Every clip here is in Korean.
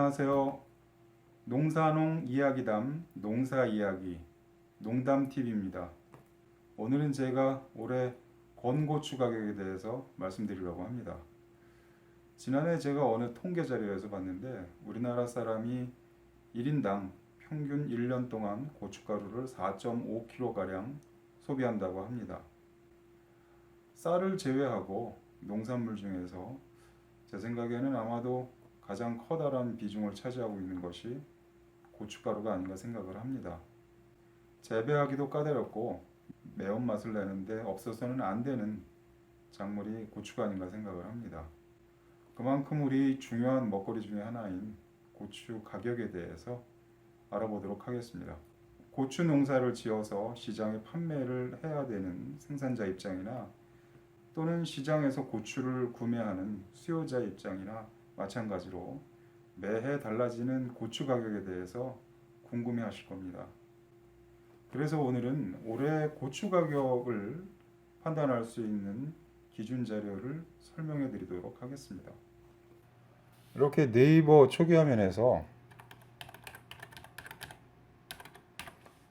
안녕하세요. 농사농 이야기담 농사이야기 농담TV입니다. 오늘은 제가 올해 건고추 가격에 대해서 말씀드리려고 합니다. 지난해 제가 어느 통계 자료에서 봤는데 우리나라 사람이 1인당 평균 1년 동안 고춧가루를 4.5kg가량 소비한다고 합니다. 쌀을 제외하고 농산물 중에서 제 생각에는 아마도 가장 커다란 비중을 차지하고 있는 것이 고춧가루가 아닌가 생각을 합니다. 재배하기도 까다롭고 매운맛을 내는데 없어서는 안 되는 작물이 고추가 아닌가 생각을 합니다. 그만큼 우리 중요한 먹거리 중에 하나인 고추 가격에 대해서 알아보도록 하겠습니다. 고추 농사를 지어서 시장에 판매를 해야 되는 생산자 입장이나 또는 시장에서 고추를 구매하는 수요자 입장이나 마찬가지로 매해 달라지는 고추 가격에 대해서 궁금해 하실 겁니다. 그래서 오늘은 올해 고추 가격을 판단할 수 있는 기준 자료를 설명해 드리도록 하겠습니다. 이렇게 네이버 초기 화면에서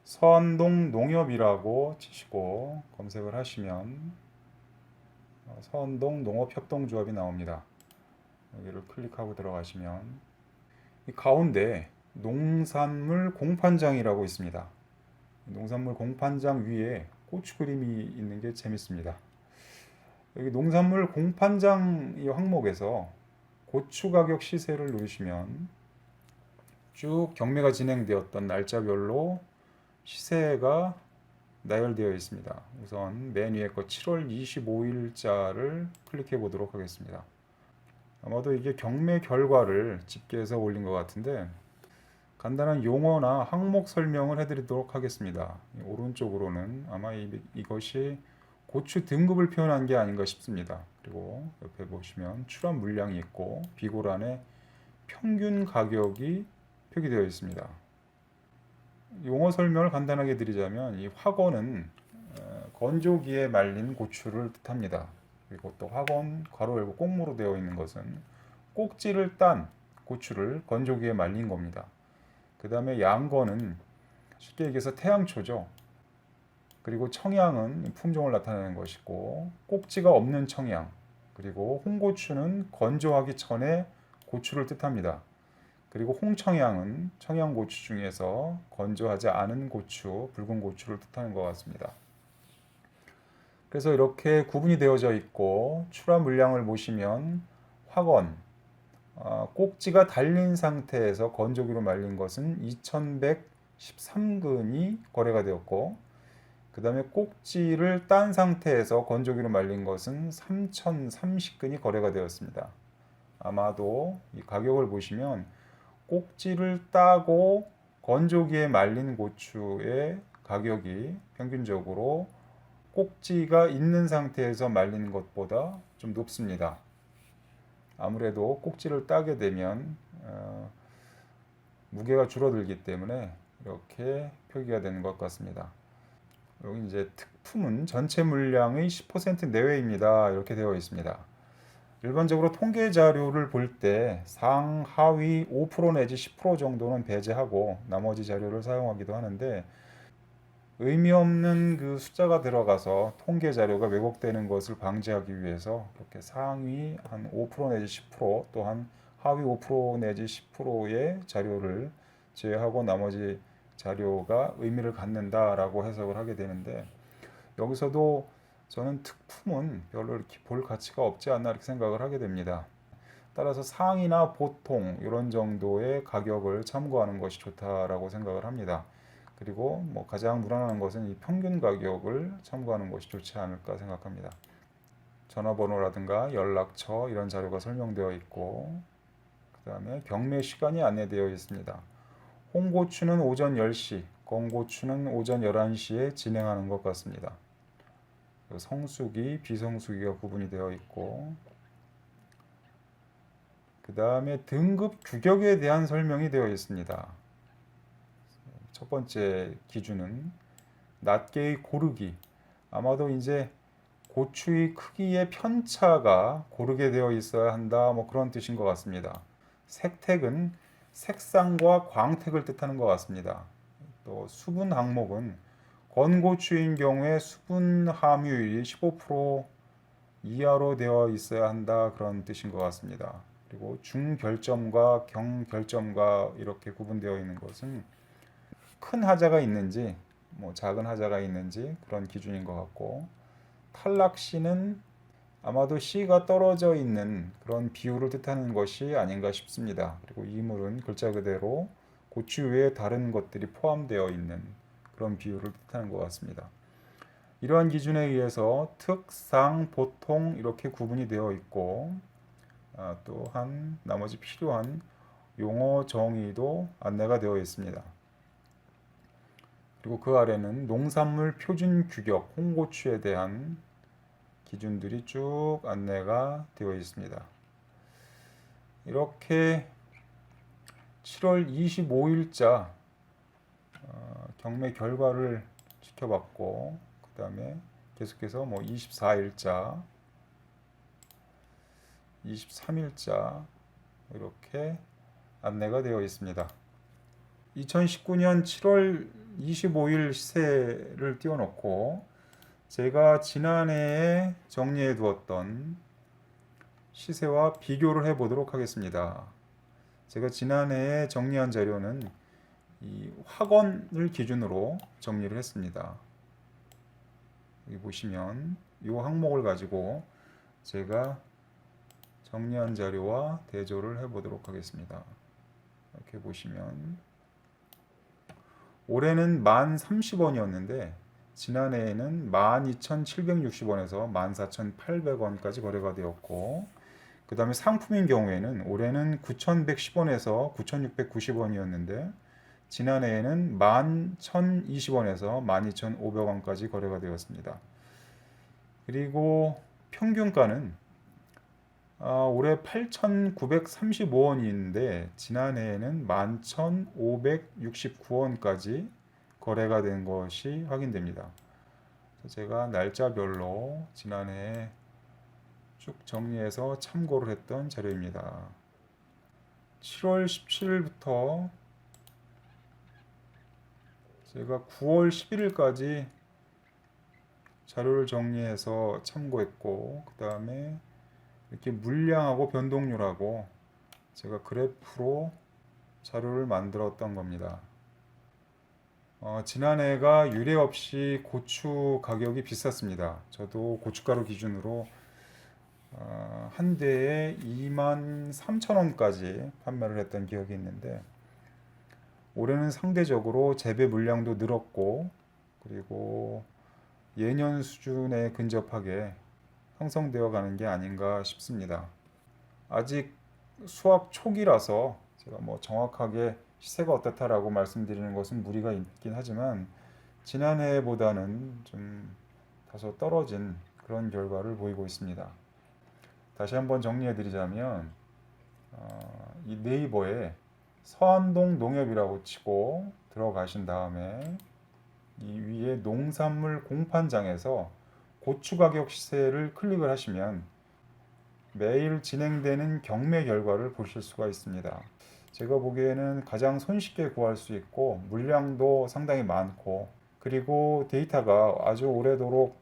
서안동 농협이라고 치시고 검색을 하시면 서안동 농업협동조합이 나옵니다. 여기를 클릭하고 들어가시면 이 가운데 농산물 공판장이라고 있습니다. 농산물 공판장 위에 고추 그림이 있는 게 재밌습니다. 여기 농산물 공판장 이 항목에서 고추 가격 시세를 누르시면 쭉 경매가 진행되었던 날짜별로 시세가 나열되어 있습니다. 우선 맨 위에 거 7월 25일자를 클릭해 보도록 하겠습니다. 아마도 이게 경매 결과를 집계해서 올린 것 같은데 간단한 용어나 항목 설명을 해드리도록 하겠습니다. 오른쪽으로는 아마 이것이 고추 등급을 표현한 게 아닌가 싶습니다. 그리고 옆에 보시면 출하 물량이 있고 비고란에 평균 가격이 표기되어 있습니다. 용어 설명을 간단하게 드리자면 이 화건은 건조기에 말린 고추를 뜻합니다. 그리고 또 화건 괄호 열고 꼭무로 되어 있는 것은 꼭지를 딴 고추를 건조기에 말린 겁니다. 그 다음에 양건은 쉽게 얘기해서 태양초죠. 그리고 청양은 품종을 나타내는 것이고 꼭지가 없는 청양, 그리고 홍고추는 건조하기 전에 고추를 뜻합니다. 그리고 홍청양은 청양고추 중에서 건조하지 않은 고추, 붉은 고추를 뜻하는 것 같습니다. 그래서 이렇게 구분이 되어져 있고 출하 물량을 보시면 화건, 꼭지가 달린 상태에서 건조기로 말린 것은 2113근이 거래가 되었고 그 다음에 꼭지를 딴 상태에서 건조기로 말린 것은 3030근이 거래가 되었습니다. 아마도 이 가격을 보시면 꼭지를 따고 건조기에 말린 고추의 가격이 평균적으로 꼭지가 있는 상태에서 말린 것보다 좀 높습니다. 아무래도 꼭지를 따게 되면 무게가 줄어들기 때문에 이렇게 표기가 되는 것 같습니다. 여기 이제 특품은 전체 물량의 10% 내외입니다. 이렇게 되어 있습니다. 일반적으로 통계 자료를 볼 때 상하위 5% 내지 10% 정도는 배제하고 나머지 자료를 사용하기도 하는데 의미 없는 그 숫자가 들어가서 통계 자료가 왜곡되는 것을 방지하기 위해서 이렇게 상위 한 5% 내지 10% 또한 하위 5% 내지 10%의 자료를 제외하고 나머지 자료가 의미를 갖는다라고 해석을 하게 되는데 여기서도 저는 특품은 별로 이렇게 볼 가치가 없지 않나 이렇게 생각을 하게 됩니다. 따라서 상이나 보통 이런 정도의 가격을 참고하는 것이 좋다라고 생각을 합니다. 그리고 가장 무난한 것은 이 평균 가격을 참고하는 것이 좋지 않을까 생각합니다. 전화번호라든가 연락처 이런 자료가 설명되어 있고 그 다음에 경매 시간이 안내되어 있습니다. 홍고추는 오전 10시, 건고추는 오전 11시에 진행하는 것 같습니다. 성수기, 비성수기가 구분이 되어 있고 그 다음에 등급 규격에 대한 설명이 되어 있습니다. 첫 번째 기준은 낱개의 고르기. 아마도 이제 고추의 크기의 편차가 고르게 되어 있어야 한다. 그런 뜻인 것 같습니다. 색택은 색상과 광택을 뜻하는 것 같습니다. 또 수분 항목은 건고추인 경우에 수분 함유율이 15% 이하로 되어 있어야 한다, 그런 뜻인 것 같습니다. 그리고 중결점과 경결점과 이렇게 구분되어 있는 것은 큰 하자가 있는지 작은 하자가 있는지 그런 기준인 것 같고, 탈락시는 아마도 C가 떨어져 있는 그런 비율을 뜻하는 것이 아닌가 싶습니다. 그리고 이물은 글자 그대로 고추 외에 다른 것들이 포함되어 있는 그런 비율을 뜻하는 것 같습니다. 이러한 기준에 의해서 특, 상, 보통 이렇게 구분이 되어 있고, 또한 나머지 필요한 용어 정의도 안내가 되어 있습니다. 그리고 그 아래는 농산물 표준 규격 홍고추에 대한 기준들이 쭉 안내가 되어 있습니다. 이렇게 7월 25일자 경매 결과를 지켜봤고, 그 다음에 계속해서 24일자, 23일자 이렇게 안내가 되어 있습니다. 2019년 7월 25일 시세를 띄워놓고 제가 지난해에 정리해 두었던 시세와 비교를 해 보도록 하겠습니다. 제가 지난해에 정리한 자료는 이 확언을 기준으로 정리를 했습니다. 여기 보시면 이 항목을 가지고 제가 정리한 자료와 대조를 해 보도록 하겠습니다. 이렇게 보시면 올해는 1030원이었는데 지난해에는 12,760원에서 14,800원까지 거래가 되었고, 그 다음에 상품인 경우에는 올해는 9,110원에서 9,690원이었는데 지난해에는 11,020원에서 12,500원까지 거래가 되었습니다. 그리고 평균가는 올해 8,935원인데 지난해에는 11,569원까지 거래가 된 것이 확인됩니다. 제가 날짜별로 지난해에 쭉 정리해서 참고를 했던 자료입니다. 7월 17일부터 제가 9월 11일까지 자료를 정리해서 참고했고, 그 다음에 이렇게 물량하고 변동률하고 제가 그래프로 자료를 만들었던 겁니다. 지난해가 유례 없이 고추 가격이 비쌌습니다. 저도 고춧가루 기준으로 한 대에 23,000원까지 판매를 했던 기억이 있는데, 올해는 상대적으로 재배 물량도 늘었고, 그리고 예년 수준에 근접하게 형성되어 가는 게 아닌가 싶습니다. 아직 수확 초기라서 제가 정확하게 시세가 어떻다라고 말씀드리는 것은 무리가 있긴 하지만 지난해보다는 좀 다소 떨어진 그런 결과를 보이고 있습니다. 다시 한번 정리해 드리자면 이 네이버에 서안동 농협이라고 치고 들어가신 다음에 이 위에 농산물 공판장에서 고추 가격 시세를 클릭을 하시면 매일 진행되는 경매 결과를 보실 수가 있습니다. 제가 보기에는 가장 손쉽게 구할 수 있고 물량도 상당히 많고, 그리고 데이터가 아주 오래도록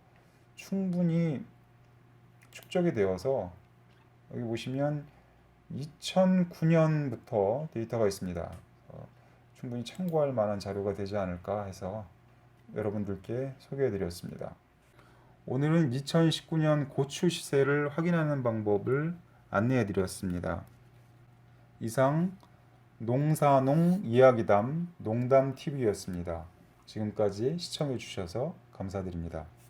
충분히 축적이 되어서 여기 보시면 2009년부터 데이터가 있습니다. 충분히 참고할 만한 자료가 되지 않을까 해서 여러분들께 소개해 드렸습니다. 오늘은 2019년 고추 시세를 확인하는 방법을 안내해 드렸습니다. 이상 농사농 이야기담 농담TV였습니다. 지금까지 시청해 주셔서 감사드립니다.